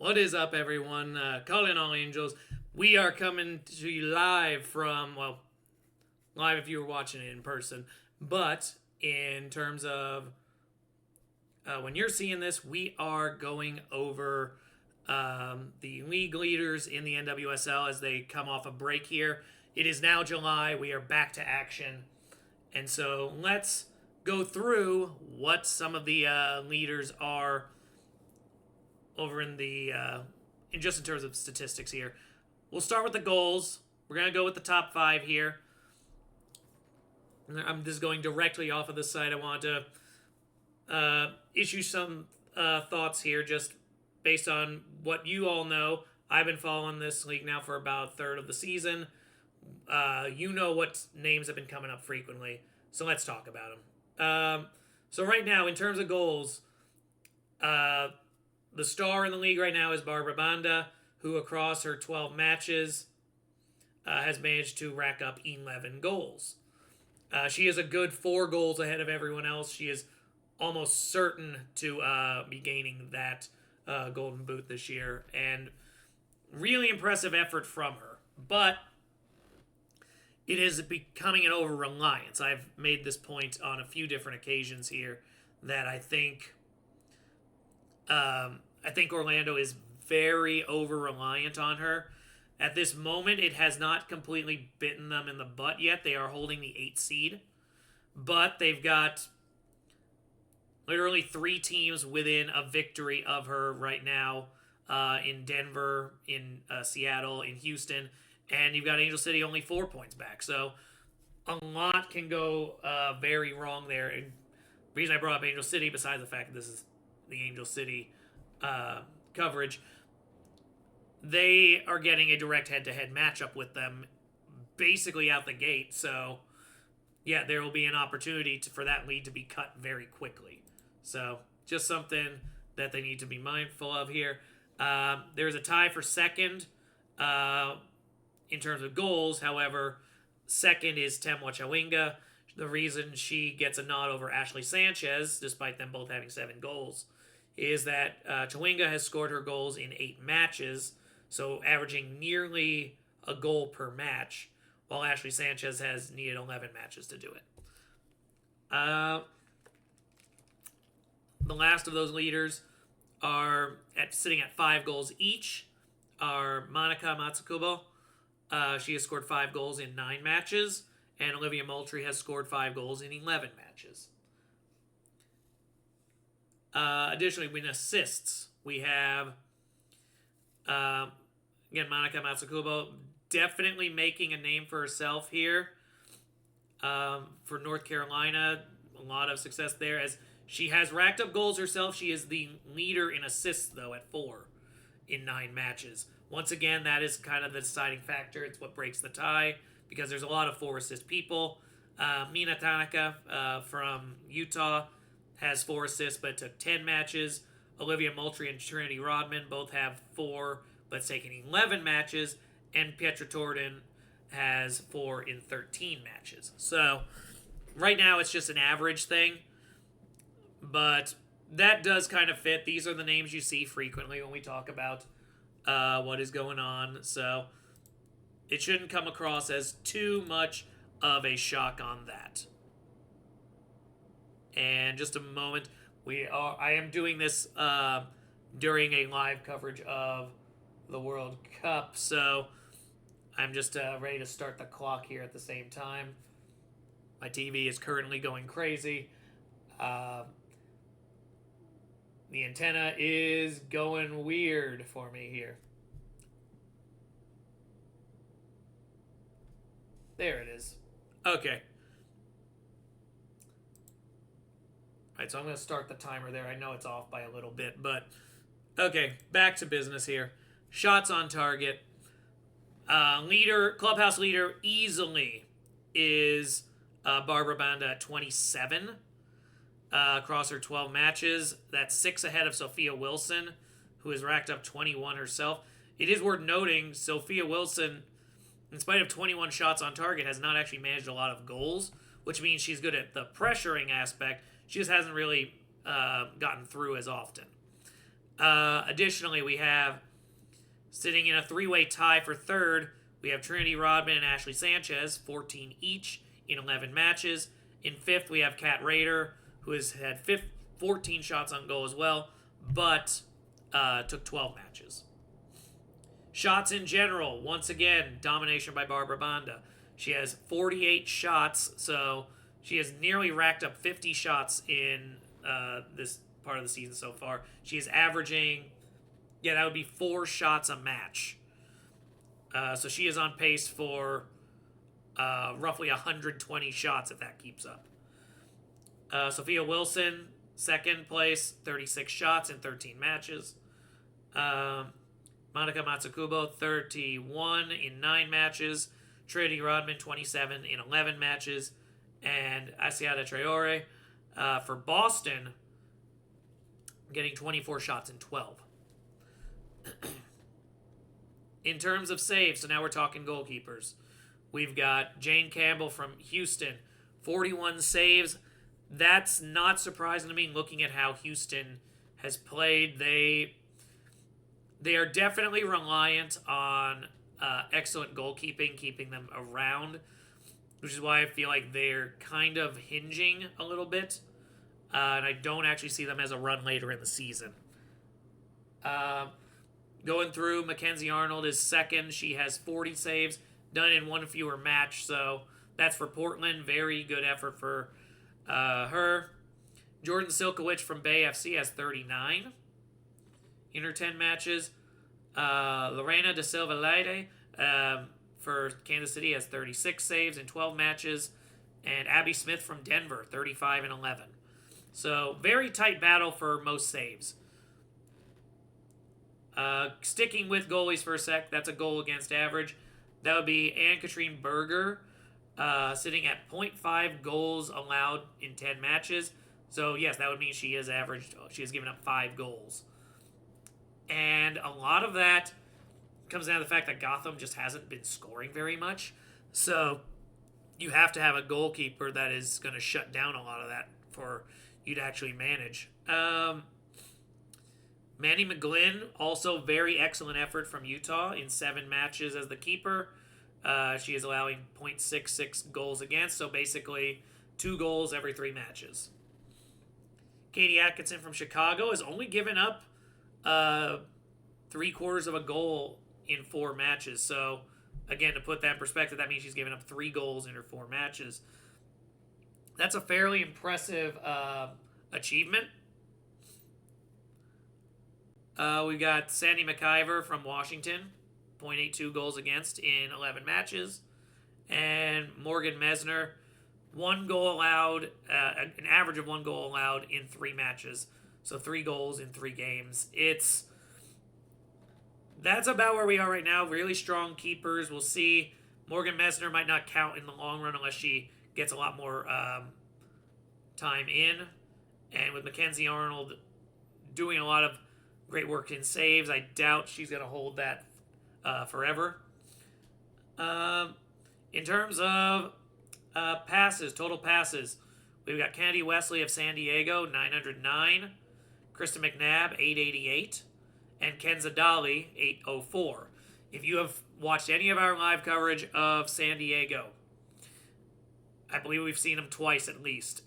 What is up, everyone? Calling all angels. We are coming to you live from, well, live if you were watching it in person. But in terms of when you're seeing this, we are going over the league leaders in the NWSL as they come off a break here. It is now July. We are back to action. And so let's go through what some of the leaders are over in the in just in terms of statistics here. We'll start with the goals. We're gonna go with the top 5 here. I'm just going directly off of the site. I want to issue some thoughts here, just based on what you all know. I've been following this league now for about a third of the season. You know what names have been coming up frequently, so let's talk about them. So right now, in terms of goals, the star in the league right now is Barbara Banda, who across her 12 matches has managed to rack up 11 goals. She is a good 4 goals ahead of everyone else. She is almost certain to be gaining that golden boot this year, and really impressive effort from her. But it is becoming an over-reliance. I've made this point on a few different occasions here that I think Orlando is very over-reliant on her. At this moment, it has not completely bitten them in the butt yet. They are holding the 8th seed. But they've got literally 3 teams within a victory of her right now, in Denver, in Seattle, in Houston. And you've got Angel City only 4 points back. So a lot can go very wrong there. And the reason I brought up Angel City, besides the fact that this is the Angel City coverage, they are getting a direct head-to-head matchup with them basically out the gate. So, yeah, there will be an opportunity for that lead to be cut very quickly. So, just something that they need to be mindful of here. There's a tie for second in terms of goals. However, second is Temwa Chawinga. The reason she gets a nod over Ashley Sanchez, despite them both having 7 goals, is that Chawinga has scored her goals in 8 matches, so averaging nearly a goal per match, while Ashley Sanchez has needed 11 matches to do it. The last of those leaders are sitting at 5 goals each are Monica Matsukubo. She has scored 5 goals in 9 matches, and Olivia Moultrie has scored 5 goals in 11 matches. Additionally, in assists, we have, again, Monica Matsukubo definitely making a name for herself here. For North Carolina, a lot of success there, as she has racked up goals herself. She is the leader in assists, though, at 4 in 9 matches. Once again, that is kind of the deciding factor. It's what breaks the tie, because there's a lot of 4-assist people. Mina Tanaka from Utah has 4 assists, but it took 10 matches. Olivia Moultrie and Trinity Rodman both have 4, but it's taken 11 matches. And Petra Torden has 4 in 13 matches. So, right now it's just an average thing. But that does kind of fit. These are the names you see frequently when we talk about what is going on. So, it shouldn't come across as too much of a shock on that. And just a moment, I am doing this during a live coverage of the World Cup, so I'm just ready to start the clock here at the same time. My TV is currently going crazy. The antenna is going weird for me here. There it is. Okay. Alright, so I'm going to start the timer there. I know it's off by a little bit, but okay, back to business here. Shots on target. Clubhouse leader easily is Barbara Banda at 27 across her 12 matches. That's 6 ahead of Sophia Wilson, who has racked up 21 herself. It is worth noting, Sophia Wilson, in spite of 21 shots on target, has not actually managed a lot of goals, which means she's good at the pressuring aspect. She just hasn't really gotten through as often. Additionally, we have sitting in a three-way tie for third, we have Trinity Rodman and Ashley Sanchez, 14 each in 11 matches. In fifth, we have Kat Rader, who has had 14 shots on goal as well, but took 12 matches. Shots in general, once again, domination by Barbara Banda. She has 48 shots, so she has nearly racked up 50 shots in this part of the season so far. She is averaging, that would be 4 shots a match. So she is on pace for roughly 120 shots if that keeps up. Sophia Wilson, second place, 36 shots in 13 matches. Monica Matsukubo, 31 in 9 matches. Trinity Rodman, 27 in 11 matches. And Asiata Traore for Boston, getting 24 shots in 12. In terms of saves, so now we're talking goalkeepers. We've got Jane Campbell from Houston, 41 saves. That's not surprising to me looking at how Houston has played. They are definitely reliant on excellent goalkeeping, keeping them around, which is why I feel like they're kind of hinging a little bit. And I don't actually see them as a run later in the season. Going through, Mackenzie Arnold is second. She has 40 saves, done in one fewer match. So that's for Portland. Very good effort for her. Jordan Silkowicz from Bay FC has 39 in her 10 matches. Lorena de Silva Leite for Kansas City has 36 saves in 12 matches. And Abby Smith from Denver, 35 and 11. So very tight battle for most saves. Sticking with goalies for a sec, that's a goal against average. That would be Anne-Katrine Berger, sitting at 0.5 goals allowed in 10 matches. So, yes, that would mean she has given up 5 goals. And a lot of that comes down to the fact that Gotham just hasn't been scoring very much. So, you have to have a goalkeeper that is going to shut down a lot of that for you to actually manage. Manny McGlynn, also very excellent effort from Utah in 7 matches as the keeper. She is allowing 0.66 goals against, so basically 2 goals every 3 matches. Katie Atkinson from Chicago has only given up 3/4 of a goal in 4 matches. So, again, to put that in perspective, that means she's given up 3 goals in her 4 matches. That's a fairly impressive achievement. We got Sandy McIver from Washington, 0.82 goals against in 11 matches. And Morgan Mesner, 1 goal allowed, an average of 1 goal allowed in 3 matches. So 3 goals in 3 games. That's about where we are right now. Really strong keepers. We'll see. Morgan Mesner might not count in the long run unless she gets a lot more time in. And with Mackenzie Arnold doing a lot of great work in saves, I doubt she's going to hold that forever. In terms of passes, total passes, we've got Kennedy Wesley of San Diego, 909. Krista McNabb, 888. And Kenza Dali, 804. If you have watched any of our live coverage of San Diego, I believe we've seen them twice at least.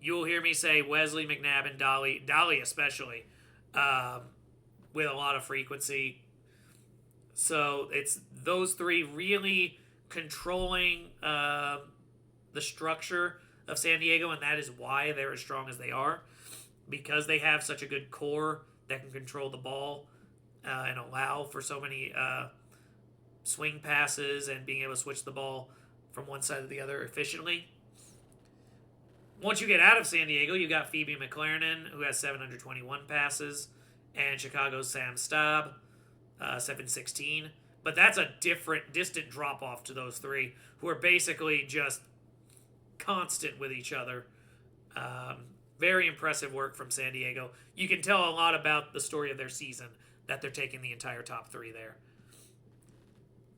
You'll hear me say Wesley, McNabb, and Dali especially, with a lot of frequency. So it's those 3 really controlling the structure of San Diego, and that is why they're as strong as they are, because they have such a good core that can control the ball and allow for so many swing passes and being able to switch the ball from one side to the other efficiently. Once you get out of San Diego, you got Phoebe McLaren, who has 721 passes, and Chicago's Sam Staub, 716. But that's a distant drop-off to those 3, who are basically just constant with each other. Very impressive work from San Diego. You can tell a lot about the story of their season, that they're taking the entire top 3 there.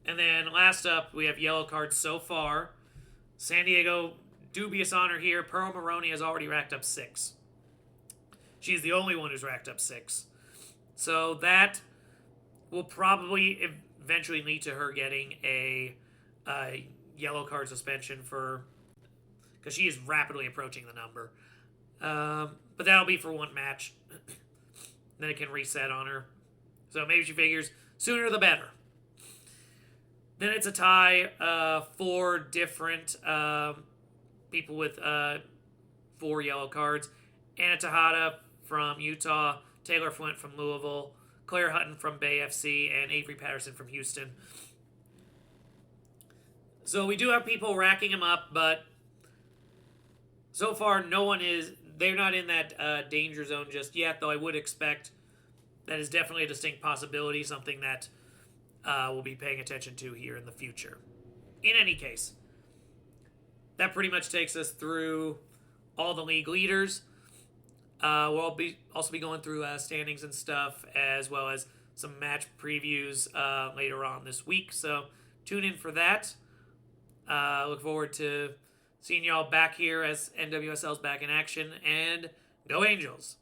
And then last up, we have yellow cards so far. San Diego, dubious honor here. Pearl Maroney has already racked up 6. She's the only one who's racked up 6. So that will probably eventually lead to her getting a yellow card suspension because she is rapidly approaching the number. But that'll be for one match. Then it can reset on her. So maybe she figures sooner the better. Then it's a tie. 4 different people with 4 yellow cards. Anna Tejada from Utah, Taylor Flint from Louisville, Claire Hutton from Bay FC, and Avery Patterson from Houston. So we do have people racking them up, but so far they're not in that danger zone just yet, though I would expect that is definitely a distinct possibility, something that we'll be paying attention to here in the future. In any case, that pretty much takes us through all the league leaders. We'll also be going through standings and stuff, as well as some match previews later on this week. So tune in for that. Look forward to seeing y'all back here as NWSL's back in action. And go Angels!